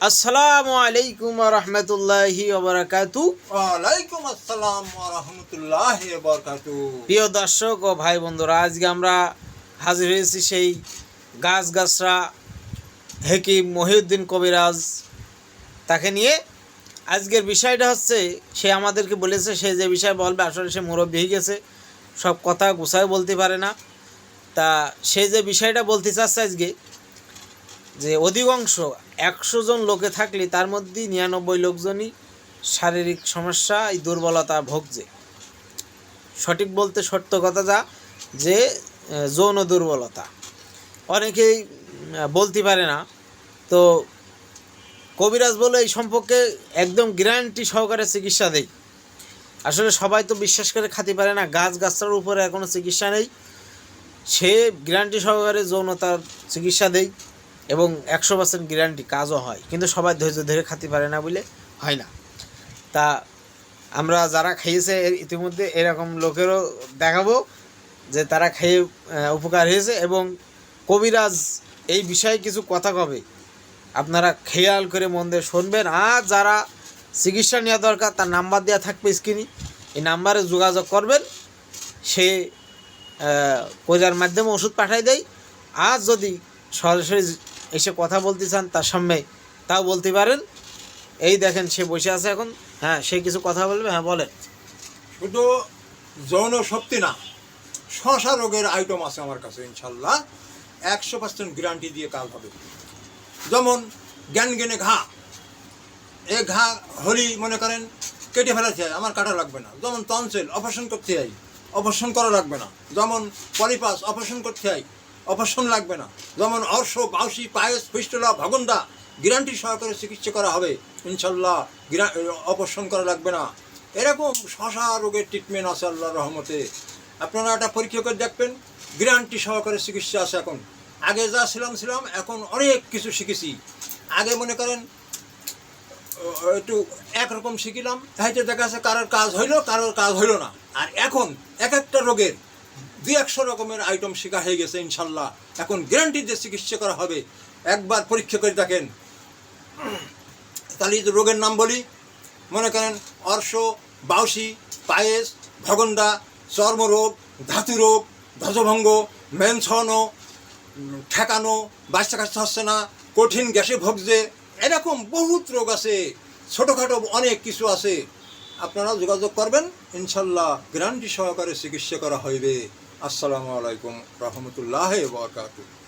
আসসালামু আলাইকুম রহমতুল্লাহি ওবারাকাতু। ওয়ালাইকুম আসসালাম ওয়া রাহমাতুল্লাহি ওয়া বারাকাতুহু। প্রিয় দর্শক ও ভাই বন্ধুরা, আজকে আমরা হাজির হয়েছি সেই গাছগাছরা হেকিম মহিউদ্দিন কবিরাজ তাকে নিয়ে। আজকের বিষয়টা হচ্ছে, সে আমাদেরকে বলেছে সে যে বিষয় বলবে আসলে সে মুরব্বী হয়ে গেছে, সব কথা গুছায় বলতে পারে না। তা সে যে বিষয়টা বলতে চাচ্ছে আজকে, যে অধিকাংশ 100 জন লোকে থাকলে তার মধ্যে 99 লোকজনই শারীরিক সমস্যা এই দুর্বলতা ভোগছে। সঠিক বলতে সত্য কথা যা, যে যৌন দুর্বলতা অনেকেই বলতে পারে না। তো কবিরাজ বলে এই সম্পর্কে একদম গ্যারান্টি সহকারে চিকিৎসা দেয়। আসলে সবাই তো বিশ্বাস করে খাতে পারে না, গাছগাছার উপরে কোনো চিকিৎসা নেই। সে গ্যারান্টি সহকারে যৌনতার চিকিৎসা দেয় এবং 100% গ্যারান্টি কাজও হয়, কিন্তু সবাই ধৈর্য ধরে খাতে পারে না বলে হয় না। তা আমরা যারা খেয়েছে ইতিমধ্যে এরকম লোকেরও দেখাবো যে তারা খেয়ে উপকার হয়েছে, এবং কবিরাজ এই বিষয়ে কিছু কথা কবে, আপনারা খেয়াল করে মন দিয়ে শুনবেন। আর যারা চিকিৎসা নেওয়া দরকার তার নাম্বার দেওয়া থাকবে স্ক্রিনে, এই নাম্বারে যোগাযোগ করবেন। সে কোরিয়ার মাধ্যমে ওষুধ পাঠাই দেয়। আর যদি সরাসরি এসে কথা বলতে চান তার সামনে, তাও বলতে পারেন। এই দেখেন সে বসে আছে এখন। হ্যাঁ, সে কিছু কথা বলবে। হ্যাঁ বলেন। শুধু যৌন শক্তি না, শশা রোগের আইটেম আছে আমার কাছে, ইনশাল্লাহ 100% গ্যারান্টি দিয়ে কাজ হবে। যেমন জ্ঞানজ্ঞানে ঘা, এ ঘা হলি মনে করেন কেটে ফেলাতে হয়, আমার কাটা লাগবে না। যেমন টনসিল অপারেশন করতে হয়, অপারেশন করা লাগবে না। যেমন পলিপাস অপারেশন করতে হয়, অপারেশন লাগবে না। যেমন অর্শ, বাউসি, পায়েস, ফিস্টুলা, ভগন্দা গ্যারান্টি সহকারে চিকিৎসা করা হবে ইনশাল্লাহ, অপারেশন করা লাগবে না। এরকম শশা রোগের ট্রিটমেন্ট আছে আল্লাহর রহমতে। আপনারা এটা পরীক্ষা করে দেখবেন, গ্যারান্টি সহকারে চিকিৎসা আছে। এখন আগে যা ছিলাম এখন অনেক কিছু শিখেছি। আগে মনে করেন একটু একরকম শিখিলাম, হয়তো দেখা যাচ্ছে কারোর কাজ হইলো, কারোর কাজ হইলো না। আর এখন এক একটা রোগের 200 রকমের আইটেম শেখা হয়ে গেছে ইনশাল্লাহ। এখন গ্যারান্টি দিয়ে চিকিৎসা করা হবে। একবার পরীক্ষা করে দেখেন। তাহলে রোগের নাম বলি, মনে করেন অর্শ, বাউসি, পায়েস, ভগন্দা, চর্মরোগ, ধাতু রোগ, ধ্বজভঙ্গ, মেনছনো, ঠেকানো, বাচ্চা কাচ্চা হচ্ছে না, কঠিন গ্যাসে ভুগছে, এরকম বহুত রোগ আছে, ছোটোখাটো অনেক কিছু আছে। আপনারা যোগাযোগ করবেন, ইনশাল্লাহ গ্যারান্টি সহকারে চিকিৎসা করা হইবে। আসসালামু আলাইকুম রহমতুল্লাহ ওয়া বারাকাতুহু।